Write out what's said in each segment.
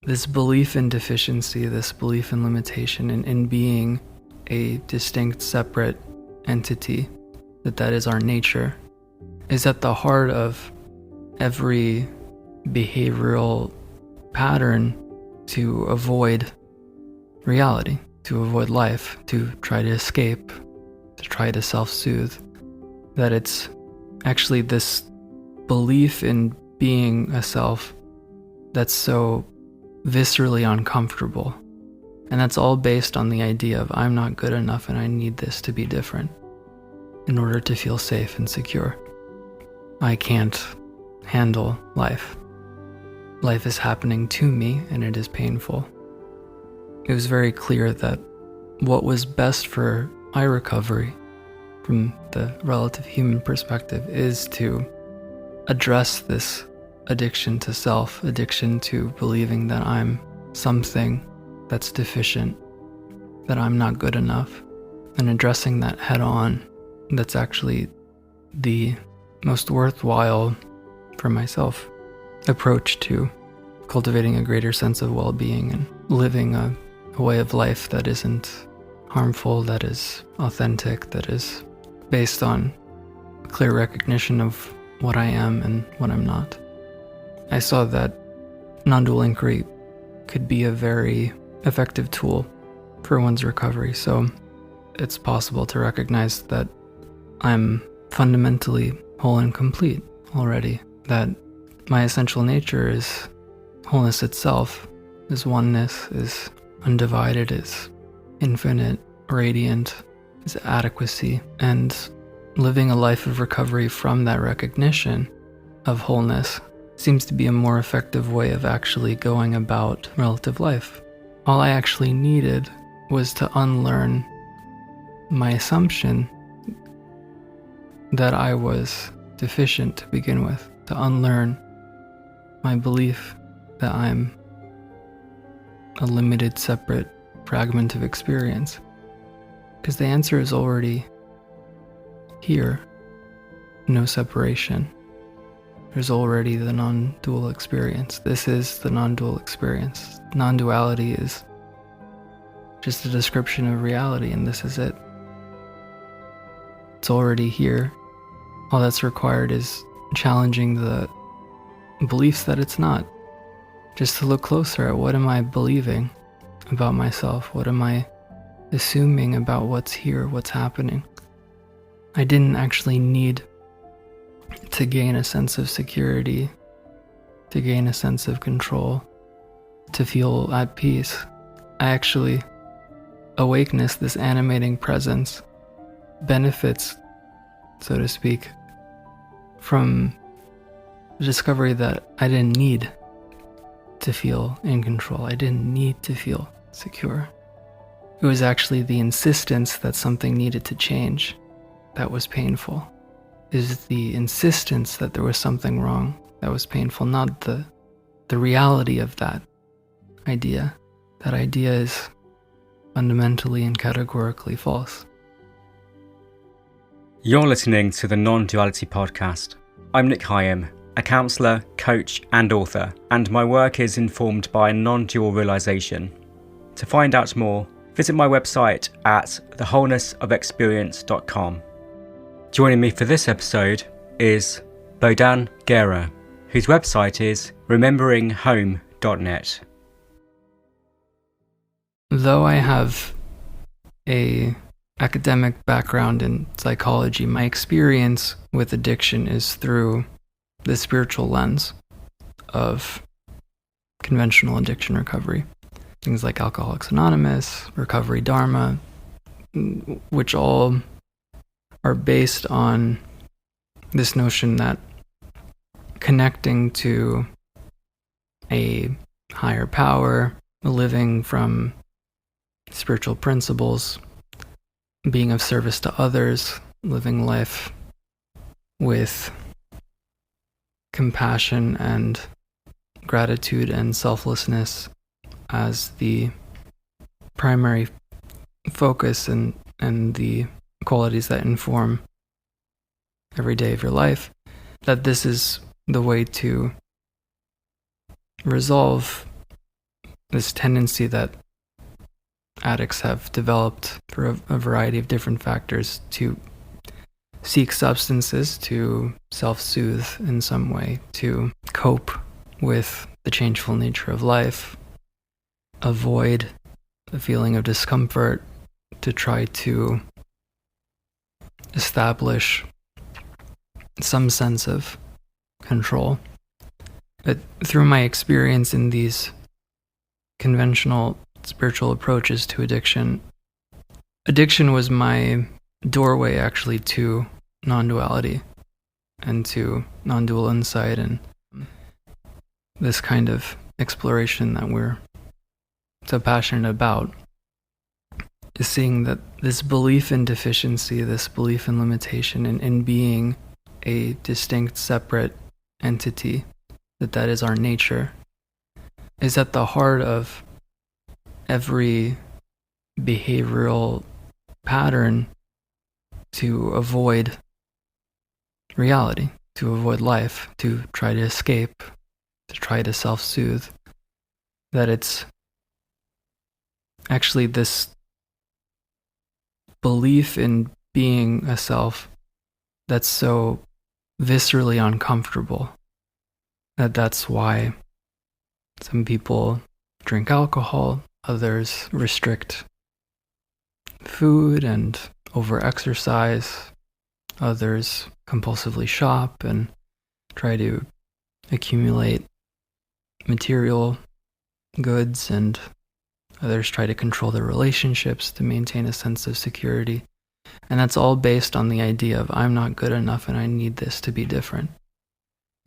this belief in deficiency, this belief in limitation, in being a distinct, separate entity, that is our nature, is at the heart of every behavioral pattern to avoid reality, to avoid life, to try to escape, to try to self-soothe. That it's actually this belief in being a self that's so viscerally uncomfortable. And that's all based on the idea of I'm not good enough and I need this to be different in order to feel safe and secure. I can't handle life. Life is happening to me and it is painful. It was very clear that what was best for my recovery from the relative human perspective is to address this addiction to self, addiction to believing that I'm something that's deficient, that I'm not good enough, and addressing that head on. That's actually the most worthwhile, for myself, approach to cultivating a greater sense of well-being and living a way of life that isn't harmful, that is authentic, that is based on clear recognition of what I am and what I'm not. I saw that non-dual inquiry could be a very effective tool for one's recovery. So it's possible to recognize that I'm fundamentally whole and complete already, that my essential nature is wholeness itself, is oneness, is undivided, is infinite, radiant, is adequacy, and living a life of recovery from that recognition of wholeness seems to be a more effective way of actually going about relative life. All I actually needed was to unlearn my assumption that I was deficient to begin with, to unlearn my belief that I'm a limited, separate fragment of experience. Because the answer is already here. No separation. There's already the non-dual experience. This is the non-dual experience. Non-duality is just a description of reality, and this is it. It's already here. All that's required is challenging the beliefs that it's not. Just to look closer at what am I believing about myself? What am I assuming about what's here, what's happening? I didn't actually need to gain a sense of security, to gain a sense of control, to feel at peace. I actually, awakeness, this animating presence, benefits, so to speak, from the discovery that I didn't need to feel in control. I didn't need to feel secure. It was actually the insistence that something needed to change that was painful. It is the insistence that there was something wrong that was painful, not the reality of that idea. That idea is fundamentally and categorically false. You're listening to the Non-Duality podcast. I'm Nic Higham, a counsellor, coach and author, and my work is informed by non-dual realisation. To find out more, visit my website at thewholenessofexperience.com. Joining me for this episode is Bohdan Guerra, whose website is rememberinghome.net. Though I have a academic background in psychology, my experience with addiction is through the spiritual lens of conventional addiction recovery. Things like Alcoholics Anonymous, Recovery Dharma, which all are based on this notion that connecting to a higher power, living from spiritual principles, being of service to others, living life with compassion and gratitude and selflessness as the primary focus and the qualities that inform every day of your life, that this is the way to resolve this tendency that addicts have developed for a variety of different factors to seek substances to self-soothe in some way, to cope with the changeful nature of life, avoid the feeling of discomfort, to try to establish some sense of control. But through my experience in these conventional spiritual approaches to addiction was my doorway actually to non-duality and to non-dual insight, and this kind of exploration that we're so passionate about is seeing that this belief in deficiency, this belief in limitation, and in being a distinct, separate entity, that is our nature, is at the heart of every behavioral pattern to avoid reality, to avoid life, to try to escape, to try to self-soothe. That it's actually this belief in being a self that's so viscerally uncomfortable that's why some people drink alcohol, others restrict food and over-exercise, others compulsively shop and try to accumulate material goods, and others try to control their relationships to maintain a sense of security. And that's all based on the idea of I'm not good enough and I need this to be different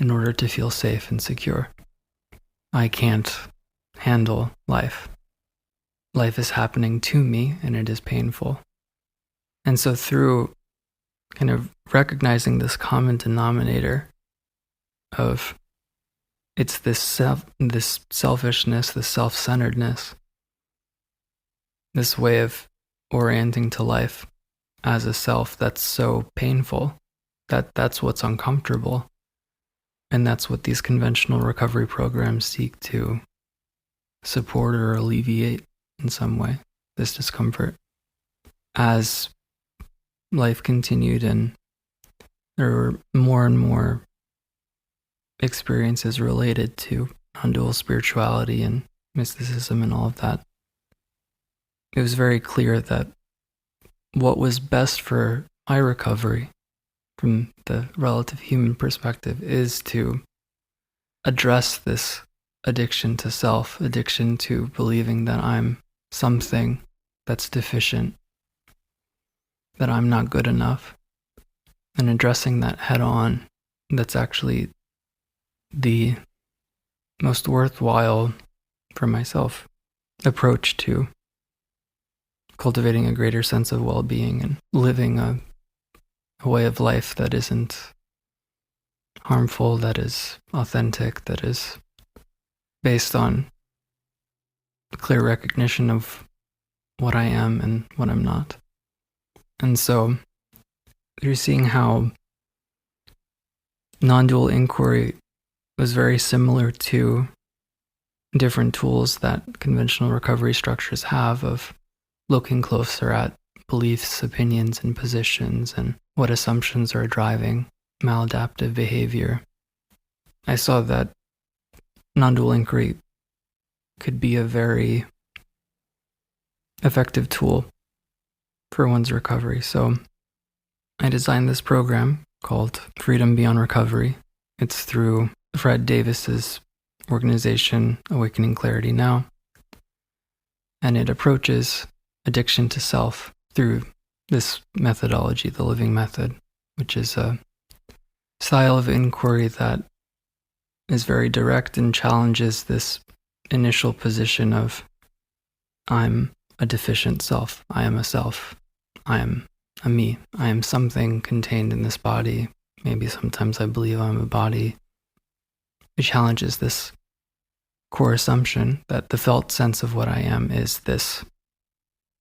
in order to feel safe and secure. I can't handle life. Life is happening to me and it is painful. And so through kind of recognizing this common denominator of it's this selfishness, this self-centeredness, this way of orienting to life as a self that's so painful, that's what's uncomfortable. And that's what these conventional recovery programs seek to support or alleviate in some way, this discomfort. As life continued and there were more and more experiences related to non-dual spirituality and mysticism and all of that, it was very clear that what was best for my recovery from the relative human perspective is to address this addiction to self, addiction to believing that I'm something that's deficient, that I'm not good enough, and addressing that head on. That's actually the most worthwhile, for myself, approach to cultivating a greater sense of well-being and living a way of life that isn't harmful, that is authentic, that is based on the clear recognition of what I am and what I'm not. And so you're seeing how non-dual inquiry was very similar to different tools that conventional recovery structures have of looking closer at beliefs, opinions, and positions, and what assumptions are driving maladaptive behavior. I saw that non-dual inquiry could be a very effective tool for one's recovery. So I designed this program called Freedom Beyond Recovery. It's through Fred Davis's organization, Awakening Clarity Now. And it approaches addiction to self through this methodology, the living method, which is a style of inquiry that is very direct and challenges this initial position of I'm a deficient self, I am a self, I am a me, I am something contained in this body. Maybe sometimes I believe I'm a body. It challenges this core assumption that the felt sense of what I am is this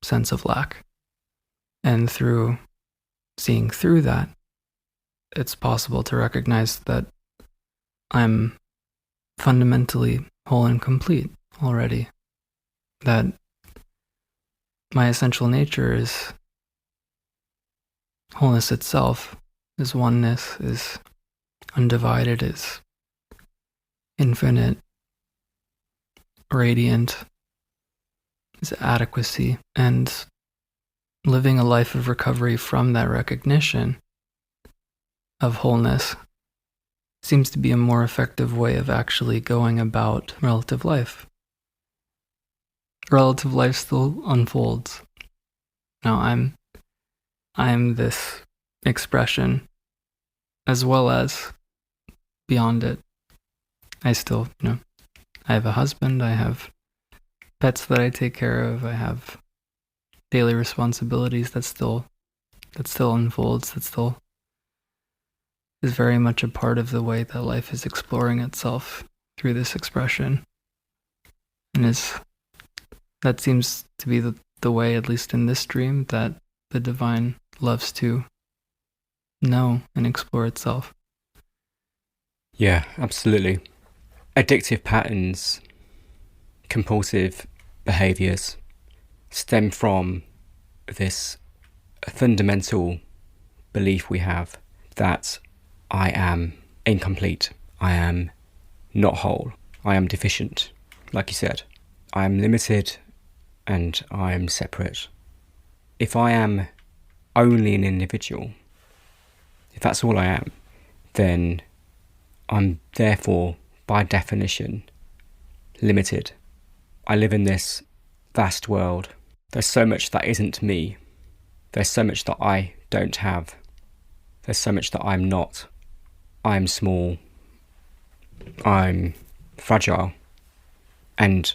sense of lack. And through seeing through that, it's possible to recognize that I'm fundamentally whole and complete already. that my essential nature is wholeness itself, is oneness, is undivided, is infinite, radiant, is adequacy, and living a life of recovery from that recognition of wholeness seems to be a more effective way of actually going about relative life. Relative life still unfolds. Now I'm this expression as well as beyond it. I still, I have a husband, I have pets that I take care of, I have daily responsibilities that still unfolds, that still is very much a part of the way that life is exploring itself through this expression. And that seems to be the way, at least in this dream, that the divine loves to know and explore itself. Yeah, absolutely. Addictive patterns, compulsive behaviors stem from this fundamental belief we have that I am incomplete, I am not whole, I am deficient, like you said. I am limited and I am separate. If I am only an individual, if that's all I am, then I'm therefore, by definition, limited. I live in this vast world. There's so much that isn't me. There's so much that I don't have. There's so much that I'm not. I'm small. I'm fragile. And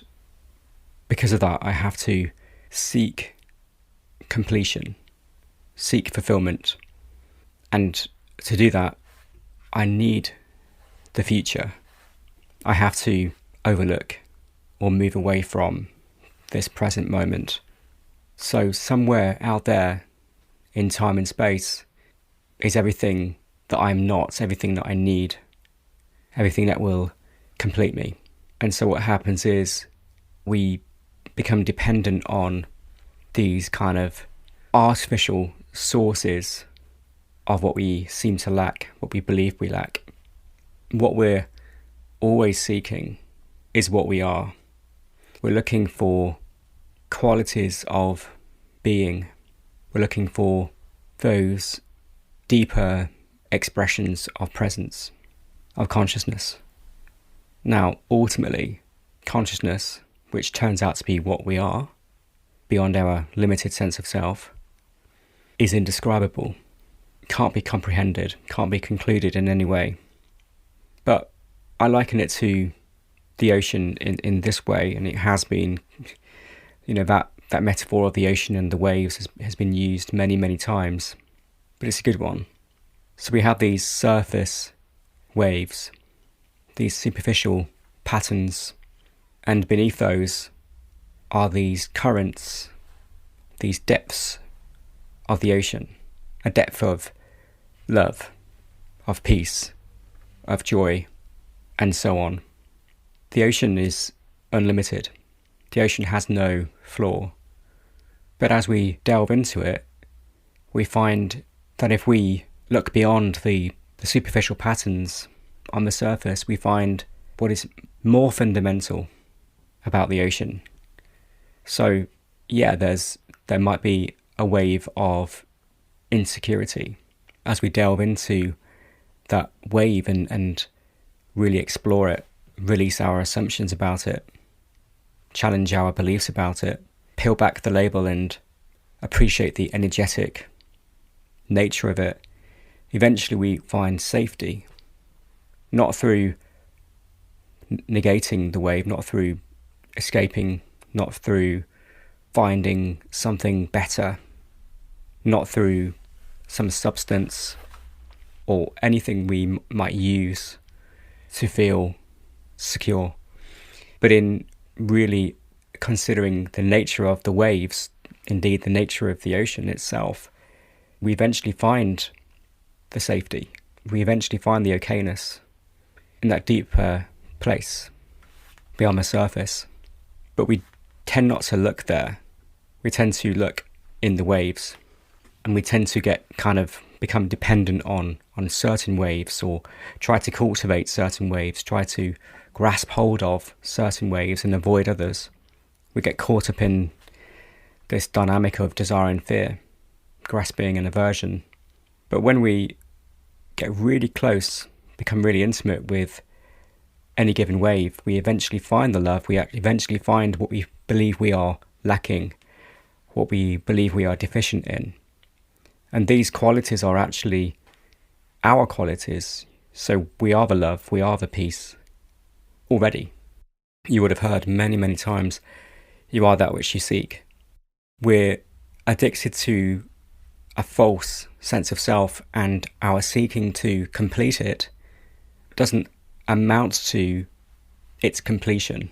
because of that, I have to seek completion, seek fulfillment. And to do that, I need the future. I have to overlook or move away from this present moment. So somewhere out there in time and space is everything that I'm not, everything that I need, everything that will complete me. And so what happens is we become dependent on these kind of artificial sources of what we seem to lack, what we believe we lack. What we're always seeking is what we are. We're looking for qualities of being. We're looking for those deeper expressions of presence, of consciousness. Now, ultimately, consciousness, which turns out to be what we are, beyond our limited sense of self, is indescribable, can't be comprehended, can't be concluded in any way. But I liken it to the ocean in this way, and it has been, that metaphor of the ocean and the waves has been used many, many times, but it's a good one. So we have these surface waves, these superficial patterns, and beneath those are these currents, these depths of the ocean, a depth of love, of peace, of joy, and so on. The ocean is unlimited. The ocean has no floor. But as we delve into it, we find that if we look beyond the superficial patterns on the surface, we find what is more fundamental about the ocean. So, yeah, there might be a wave of insecurity as we delve into that wave and really explore it, release our assumptions about it, challenge our beliefs about it, peel back the label and appreciate the energetic nature of it. Eventually we find safety, not through negating the wave, not through escaping, not through finding something better, not through some substance or anything we might use to feel secure, but in really considering the nature of the waves, indeed the nature of the ocean itself, we eventually find the safety, we eventually find the okayness in that deeper place beyond the surface. But we tend not to look there. We tend to look in the waves, and we tend to become dependent on certain waves, or try to cultivate certain waves, try to grasp hold of certain waves and avoid others. We get caught up in this dynamic of desire and fear, grasping and aversion. But when we get really close, become really intimate with any given wave, we eventually find the love, we eventually find what we believe we are lacking, what we believe we are deficient in. And these qualities are actually our qualities. So we are the love, we are the peace already. You would have heard many, many times, you are that which you seek. We're addicted to a false sense of self, and our seeking to complete it doesn't amount to its completion.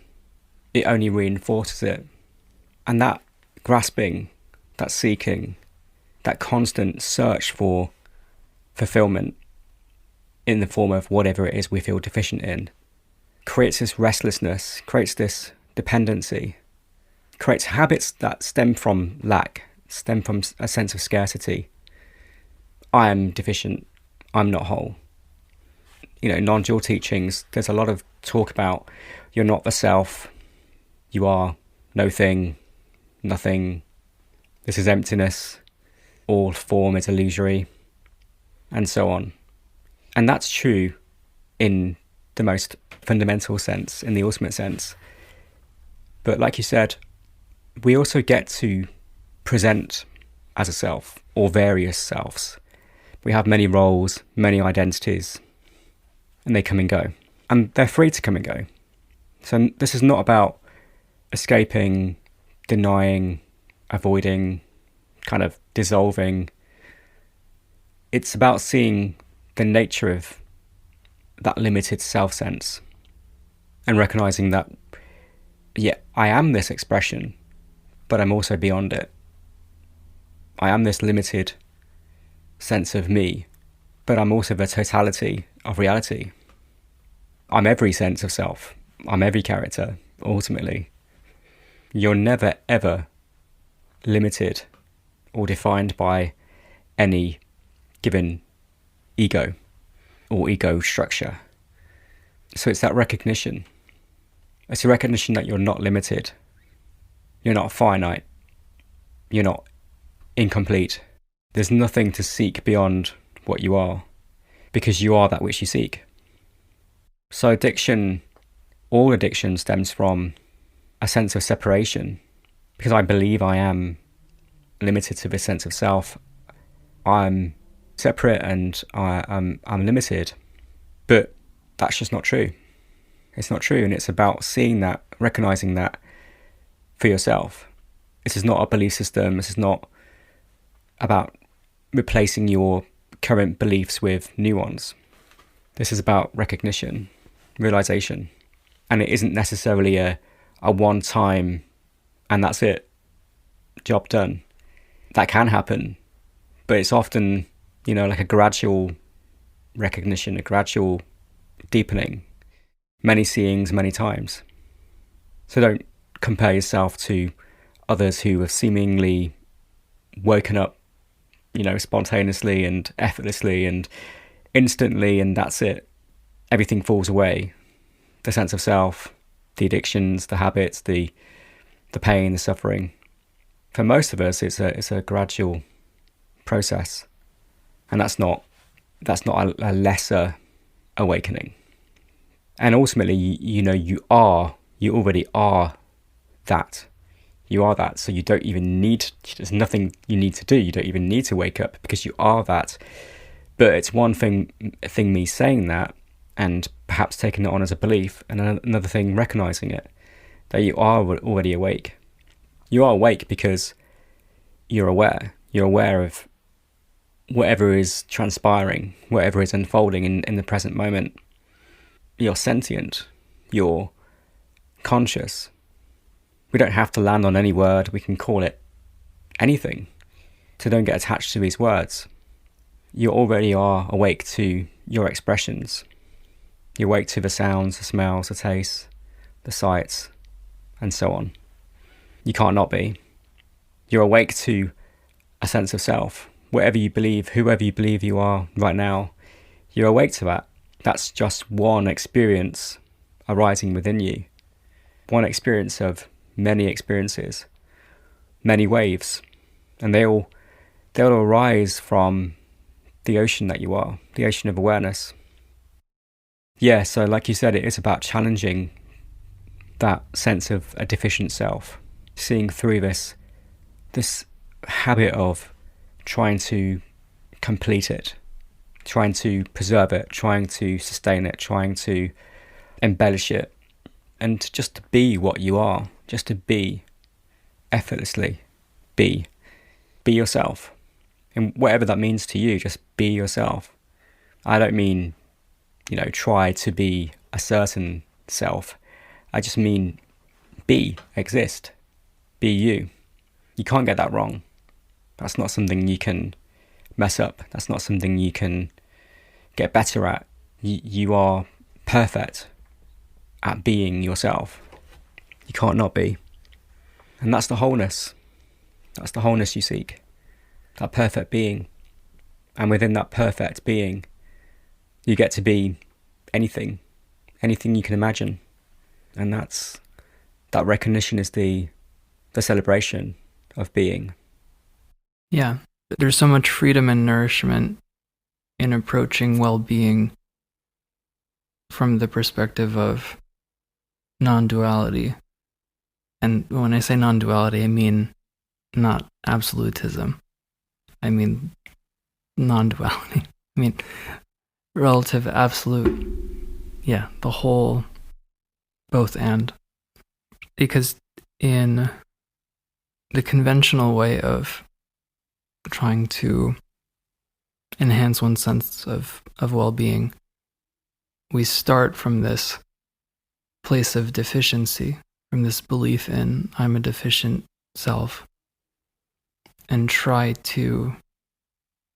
It only reinforces it. And that grasping, that seeking, that constant search for fulfillment in the form of whatever it is we feel deficient in, creates this restlessness, creates this dependency, creates habits that stem from lack, stem from a sense of scarcity. I am deficient, I'm not whole. Non-dual teachings, there's a lot of talk about you're not the self, you are no thing, nothing, this is emptiness, all form is illusory, and so on. And that's true in the most fundamental sense, in the ultimate sense. But like you said, we also get to present as a self, or various selves. We have many roles, many identities, and they come and go. And they're free to come and go. So this is not about escaping, denying, avoiding, kind of dissolving. It's about seeing the nature of that limited self-sense and recognizing that, I am this expression, but I'm also beyond it. I am this limited sense of me, but I'm also the totality of reality. I'm every sense of self. I'm every character, ultimately. You're never, ever limited or defined by any given ego or ego structure. So it's that recognition. It's a recognition that you're not limited. You're not finite. You're not incomplete. There's nothing to seek beyond what you are, because you are that which you seek. So all addiction stems from a sense of separation, because I believe I am limited to this sense of self. I'm separate and I'm limited. But that's just not true. It's not true, and it's about seeing that, recognizing that for yourself. This is not a belief system. This is not about replacing your current beliefs with new ones. This is about recognition, realization. And it isn't necessarily a one-time and that's it, job done. That can happen, but it's often, like a gradual recognition, a gradual deepening, many seeings, many times. So don't compare yourself to others who have seemingly woken up, spontaneously and effortlessly and instantly, and that's it. Everything falls away. The sense of self, the addictions, the habits, the pain, the suffering. For most of us, it's a gradual process, and that's not a lesser awakening. And ultimately, you already are that. You are that, so you don't even need, there's nothing you need to do. You don't even need to wake up, because you are that. But it's one thing me saying that and perhaps taking it on as a belief, and another thing recognizing it, that you are already awake. You are awake because you're aware. You're aware of whatever is transpiring, whatever is unfolding in the present moment. You're sentient. You're conscious. We don't have to land on any word. We can call it anything. So don't get attached to these words. You already are awake to your expressions. You're awake to the sounds, the smells, the tastes, the sights, and so on. You can't not be. You're awake to a sense of self. Whatever you believe, whoever you believe you are right now, you're awake to that. That's just one experience arising within you. One experience of many experiences, many waves. And they'll arise from the ocean that you are, the ocean of awareness. Yeah, so like you said, it is about challenging that sense of a deficient self, seeing through this habit of trying to complete it, trying to preserve it, trying to sustain it, trying to embellish it, and just to be what you are, just to be effortlessly, be yourself. And whatever that means to you, just be yourself. I don't mean, try to be a certain self. I just mean exist, be you. You can't get that wrong. That's not something you can mess up. That's not something you can get better at. You are perfect at being yourself. You can't not be. And that's the wholeness. That's the wholeness you seek. That perfect being. And within that perfect being, you get to be anything you can imagine. And that recognition is the celebration of being. Yeah, there's so much freedom and nourishment in approaching well-being from the perspective of non-duality. And when I say non-duality, I mean not absolutism. I mean non-duality. I mean relative, absolute. Yeah, the whole, both and. Because in the conventional way of trying to enhance one's sense of well-being, we start from this place of deficiency, from this belief in I'm a deficient self, and try to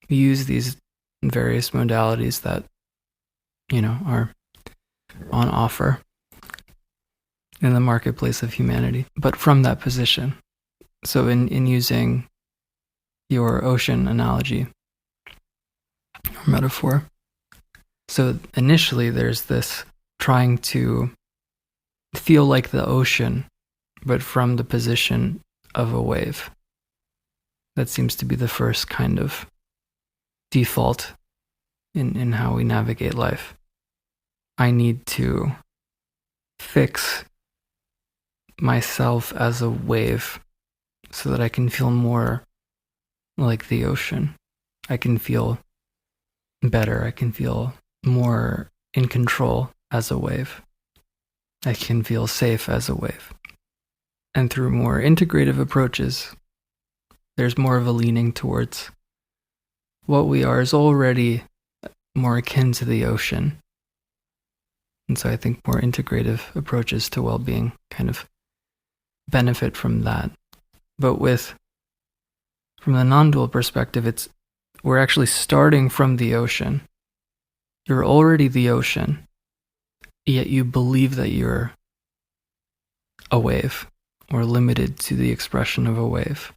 use these various modalities that, are on offer in the marketplace of humanity, but from that position. So in using your ocean analogy or metaphor, so initially there's this trying to feel like the ocean, but from the position of a wave. That seems to be the first kind of default in how we navigate life. I need to fix myself as a wave so that I can feel more like the ocean. I can feel better. I can feel more in control as a wave. I can feel safe as a wave. And through more integrative approaches, there's more of a leaning towards what we are is already more akin to the ocean. And so I think more integrative approaches to well-being kind of benefit from that. But from the non-dual perspective, we're actually starting from the ocean. You're already the ocean, yet you believe that you're a wave or limited to the expression of a wave.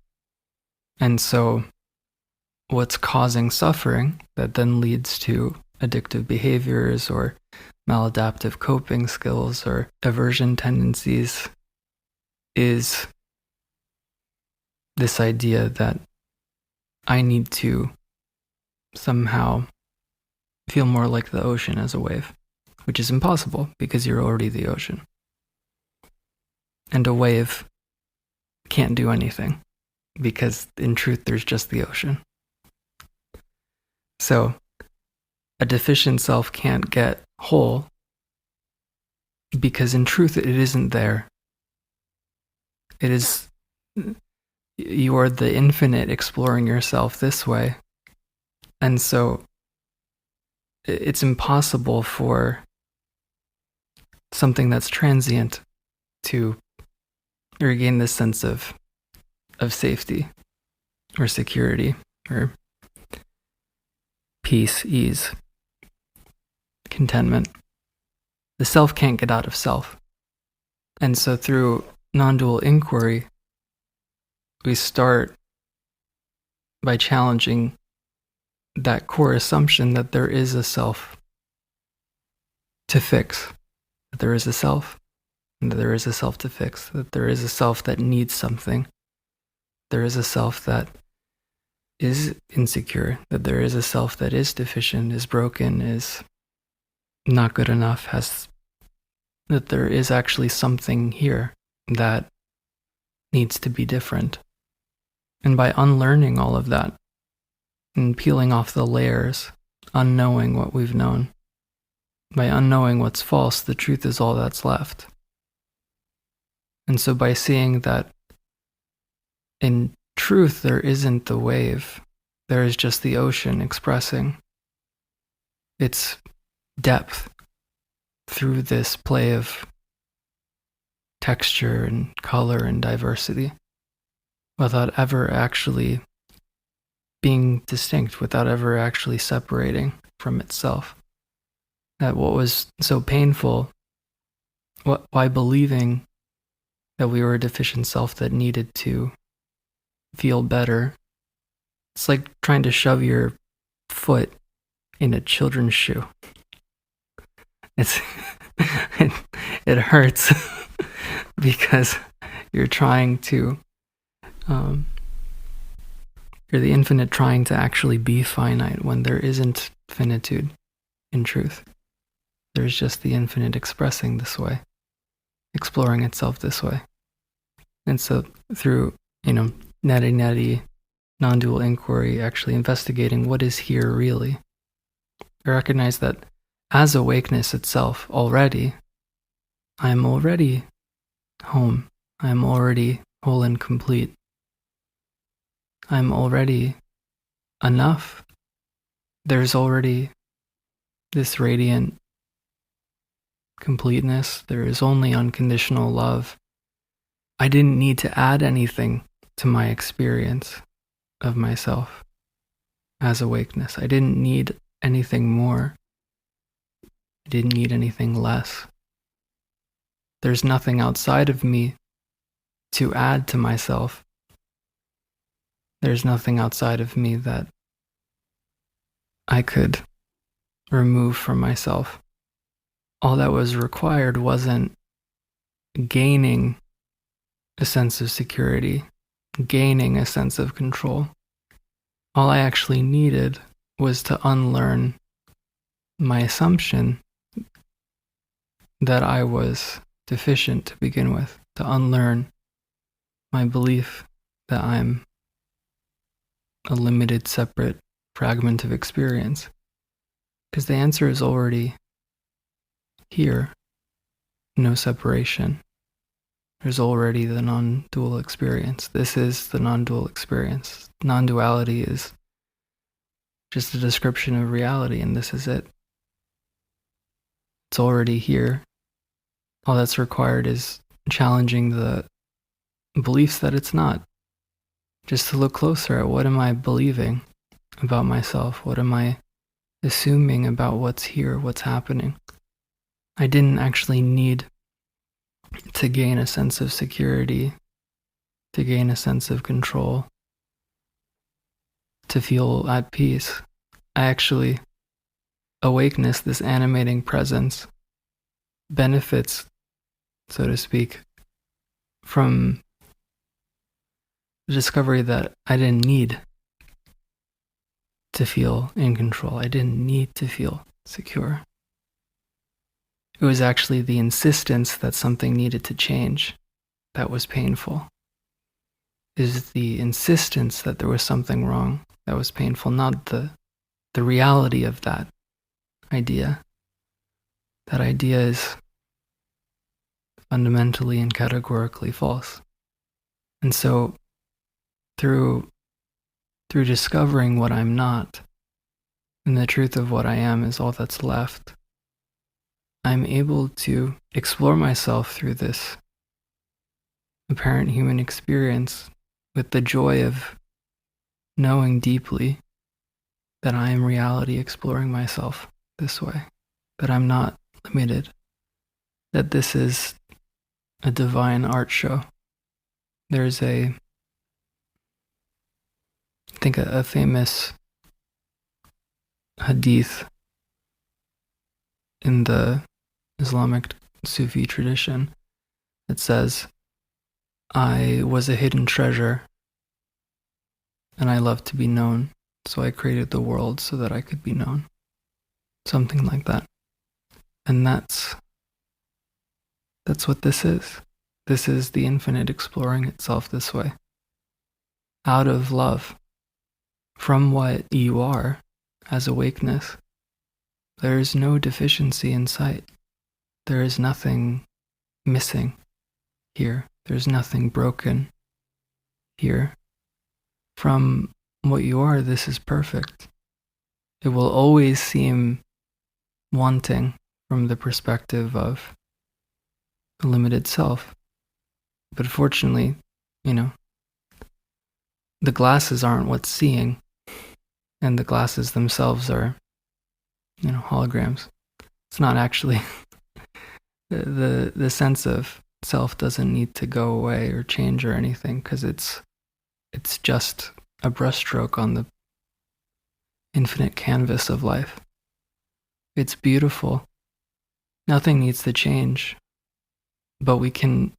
And so what's causing suffering that then leads to addictive behaviors or maladaptive coping skills or aversion tendencies is this idea that I need to somehow feel more like the ocean as a wave, which is impossible because you're already the ocean. And a wave can't do anything because in truth there's just the ocean. So a deficient self can't get whole because in truth it isn't there. It is, you are the infinite exploring yourself this way. And so it's impossible for something that's transient to regain this sense of safety or security or peace, ease, contentment. The self can't get out of self. And so through non-dual inquiry, we start by challenging that core assumption that there is a self to fix, that there is a self, and that there is a self to fix, that there is a self that needs something, there is a self that is insecure, that there is a self that is deficient, is broken, is not good enough, that there is actually something here that needs to be different. And by unlearning all of that and peeling off the layers, unknowing what we've known, by unknowing what's false, the truth is all that's left. And so by seeing that in truth there isn't the wave, there is just the ocean expressing its depth through this play of texture and color and diversity, without ever actually being distinct, without ever actually separating from itself. That what was so painful, why believing that we were a deficient self that needed to feel better, it's like trying to shove your foot in a children's shoe. It hurts because you're trying to, you're the infinite trying to actually be finite when there isn't finitude in truth. There's just the infinite expressing this way, exploring itself this way. And so through, neti, non-dual inquiry, actually investigating what is here really, I recognize that as awakeness itself already, I am already home. I am already whole and complete. I am already enough. There's already this radiant completeness. There is only unconditional love. I didn't need to add anything to my experience of myself as awakeness. I didn't need anything more. I didn't need anything less. There's nothing outside of me to add to myself. There's nothing outside of me that I could remove from myself. All that was required wasn't gaining a sense of security, gaining a sense of control. All I actually needed was to unlearn my assumption that I was deficient to begin with, to unlearn my belief that I'm a limited, separate fragment of experience. Because the answer is already here. No separation. There's already the non-dual experience. This is the non-dual experience. Non-duality is just a description of reality, and this is it. It's already here. All that's required is challenging the beliefs that it's not. Just to look closer at what am I believing about myself? What am I assuming about what's here, what's happening? I didn't actually need to gain a sense of security, to gain a sense of control, to feel at peace. I actually, awakeness, this animating presence, benefits, so to speak, from the discovery that I didn't need to feel in control. I didn't need to feel secure. It was actually the insistence that something needed to change that was painful. It is the insistence that there was something wrong that was painful, not the reality of that idea. That idea is fundamentally and categorically false. And so through discovering what I'm not, and the truth of what I am is all that's left, I'm able to explore myself through this apparent human experience with the joy of knowing deeply that I am reality exploring myself this way, that I'm not limited, that this is a divine art show. There's a think a famous hadith in the Islamic Sufi tradition that says, I was a hidden treasure and I love to be known, so I created the world so that I could be known. Something like that. And that's what this is. This is the infinite exploring itself this way. Out of love. From what you are as awakeness, there is no deficiency in sight. There is nothing missing here. There's nothing broken here. From what you are, this is perfect. It will always seem wanting from the perspective of a limited self. But fortunately, the glasses aren't what's seeing, and the glasses themselves are, holograms. It's not actually the sense of self doesn't need to go away or change or anything, because it's just a brushstroke on the infinite canvas of life. It's beautiful. Nothing needs to change, but we can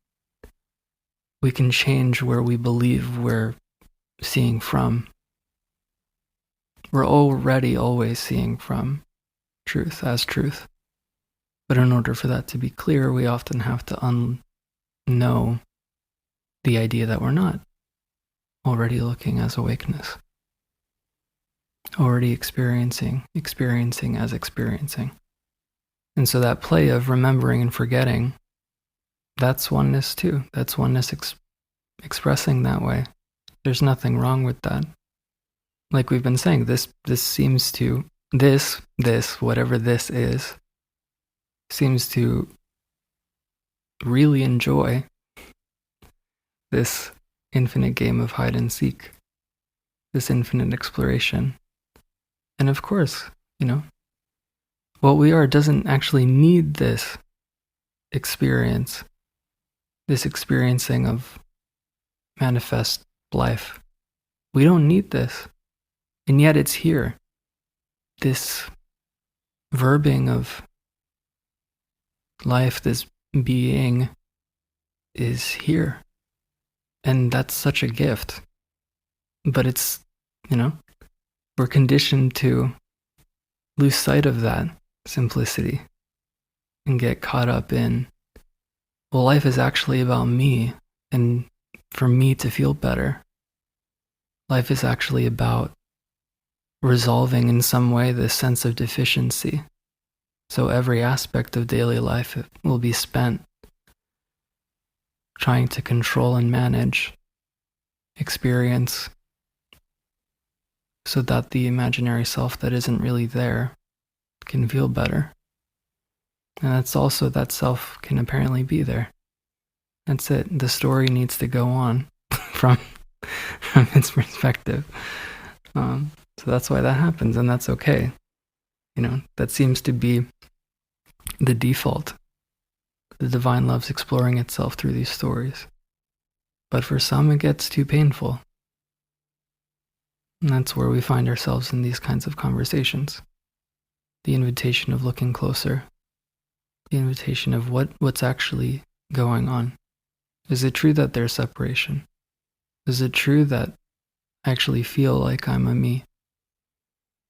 change where we believe we're seeing from. We're already always seeing from truth as truth. But in order for that to be clear, we often have to know the idea that we're not already looking as awakeness. Already experiencing as experiencing. And so that play of remembering and forgetting, that's oneness too. That's oneness expressing that way. There's nothing wrong with that. Like we've been saying, this seems to, whatever this is, seems to really enjoy this infinite game of hide and seek, this infinite exploration. And of course, what we are doesn't actually need this experience, this experiencing of manifest life. We don't need this. And yet it's here. This verbing of life, this being is here. And that's such a gift. But it's, we're conditioned to lose sight of that simplicity and get caught up in, well, life is actually about me and for me to feel better. Life is actually about resolving in some way this sense of deficiency. So every aspect of daily life will be spent trying to control and manage experience so that the imaginary self that isn't really there can feel better. And that's also that self can apparently be there. That's it. The story needs to go on from its perspective. So that's why that happens, and that's okay. That seems to be the default. The divine love's exploring itself through these stories. But for some, it gets too painful. And that's where we find ourselves in these kinds of conversations. The invitation of looking closer. The invitation of what's actually going on. Is it true that there's separation? Is it true that I actually feel like I'm a me?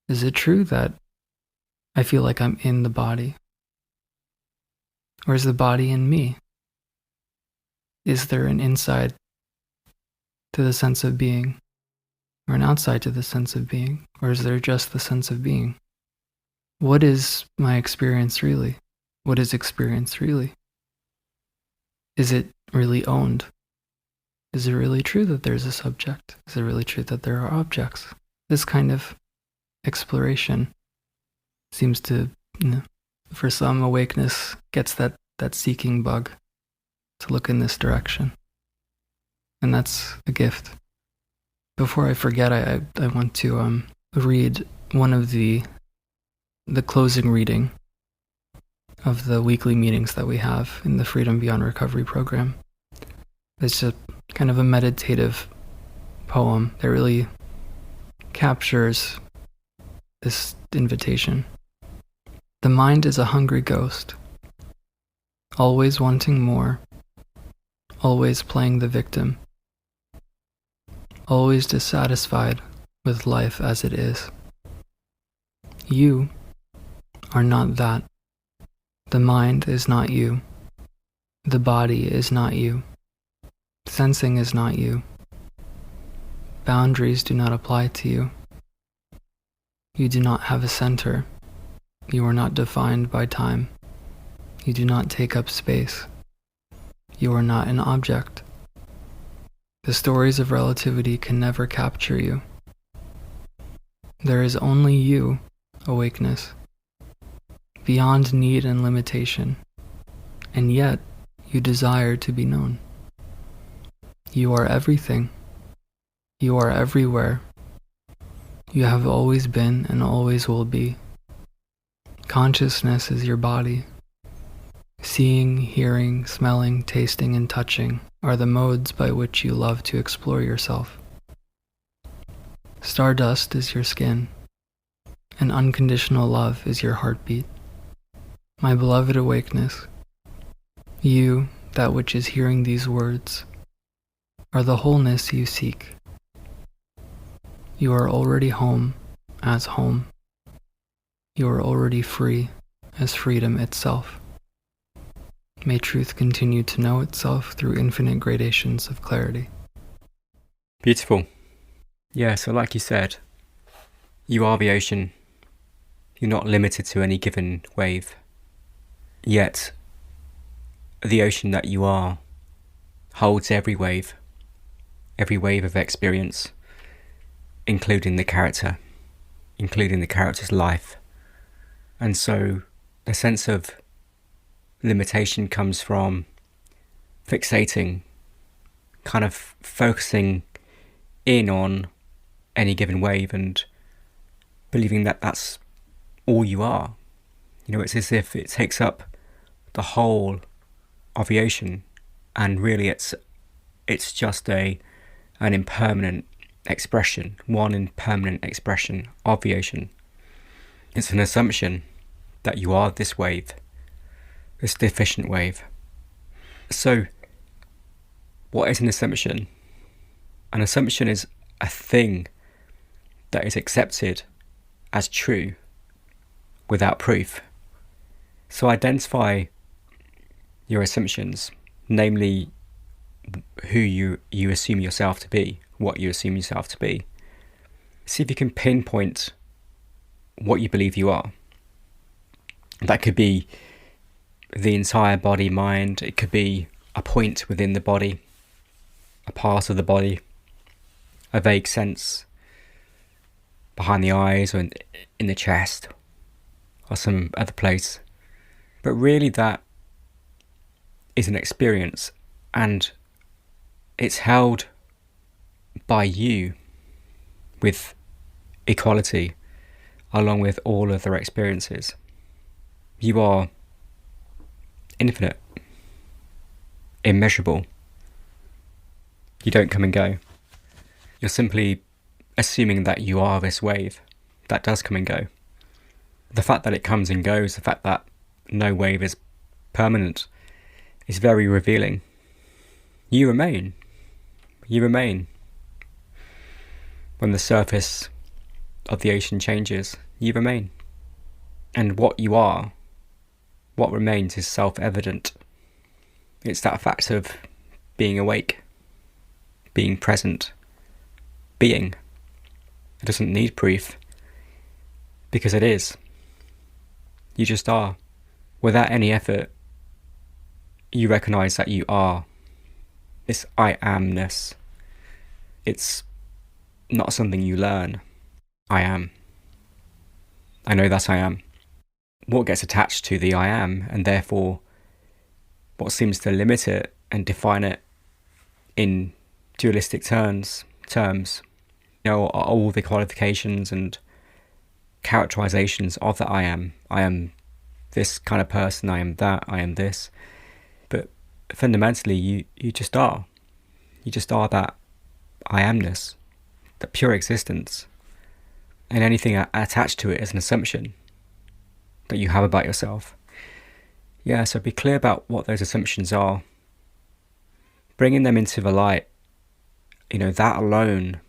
Is it true that I feel like I'm in the body? Or is the body in me? Is there an inside to the sense of being? Or an outside to the sense of being? Or is there just the sense of being? What is my experience really? What is experience really? Is it really owned? Is it really true that there's a subject? Is it really true that there are objects? This kind of exploration seems to, for some, awakeness gets that seeking bug to look in this direction. And that's a gift. Before I forget, I want to read one of the closing reading of the weekly meetings that we have in the Freedom Beyond Recovery program. It's just kind of a meditative poem that really captures this invitation. The mind is a hungry ghost, always wanting more, always playing the victim, always dissatisfied with life as it is. You are not that. The mind is not you. The body is not you. Sensing is not you. Boundaries do not apply to you. You do not have a center. You are not defined by time. You do not take up space. You are not an object. The stories of relativity can never capture you. There is only you, awakeness, beyond need and limitation, and yet you desire to be known. You are everything. You are everywhere. You have always been and always will be. Consciousness is your body. Seeing, hearing, smelling, tasting, and touching are the modes by which you love to explore yourself. Stardust is your skin, and unconditional love is your heartbeat. My beloved awakeness, you, that which is hearing these words, are the wholeness you seek. You are already home as home. You are already free as freedom itself. May truth continue to know itself through infinite gradations of clarity. Beautiful. Yeah, so like you said, you are the ocean. You're not limited to any given wave. Yet, the ocean that you are holds every wave of experience, including the character's life. And so, the sense of limitation comes from fixating, kind of focusing in on any given wave and believing that that's all you are. You know, it's as if it takes up the whole of the ocean, and really it's just an impermanent expression, one impermanent expression of the ocean. It's an assumption that you are this wave, this deficient wave. So, what is an assumption? An assumption is a thing that is accepted as true without proof. So identify your assumptions, namely who you assume yourself to be, what you assume yourself to be. See if you can pinpoint what you believe you are. That could be the entire body, mind. It could be a point within the body, a part of the body, a vague sense behind the eyes or in the chest or some other place. But really that is an experience, and it's held by you with equality along with all other experiences. You are infinite, immeasurable. You don't come and go. You're simply assuming that you are this wave that does come and go. The fact that it comes and goes, the fact that no wave is permanent, is very revealing. You remain. You remain. When the surface of the ocean changes, you remain. And what you are, what remains, is self-evident. It's that fact of being awake, being present, being. It doesn't need proof, because it is. You just are. Without any effort, you recognise that you are. This I amness. It's not something you learn. I am. I know that I am. What gets attached to the I am, and therefore what seems to limit it and define it in dualistic terms, you know, are all the qualifications and characterizations of the I am. I am this kind of person, I am that, I am this. But fundamentally, you just are. You just are that I amness, that pure existence. And anything attached to it is an assumption that you have about yourself. Yeah, so be clear about what those assumptions are. Bringing them into the light, that alone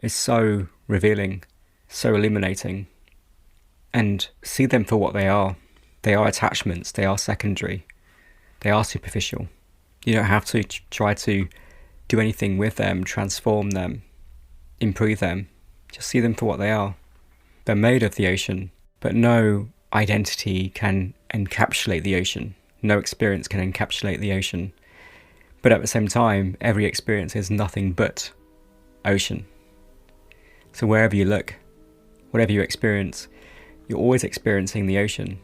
is so revealing, so illuminating. And see them for what they are. They are attachments, they are secondary, they are superficial. You don't have to try to do anything with them, transform them, improve them. Just see them for what they are. They're made of the ocean, but no identity can encapsulate the ocean. No experience can encapsulate the ocean. But at the same time, every experience is nothing but ocean. So wherever you look, whatever you experience, you're always experiencing the ocean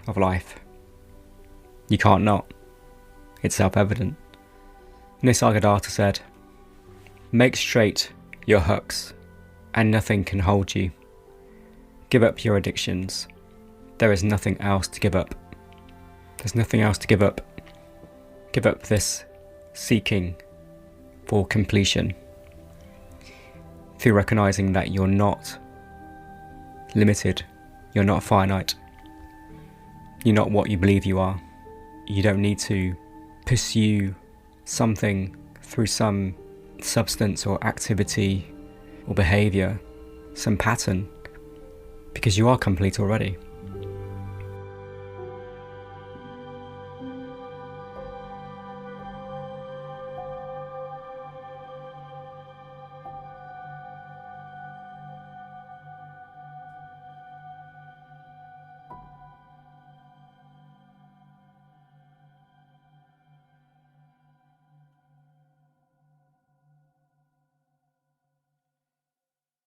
of life. You can't not. It's self-evident. Nisargadatta said, "Make straight your hooks, and nothing can hold you. Give up your addictions. There is nothing else to give up. There's nothing else to give up. Give up this seeking for completion. Through recognizing that you're not limited, you're not finite, you're not what you believe you are. You don't need to pursue something through some substance or activity or behavior, some pattern, because you are complete already.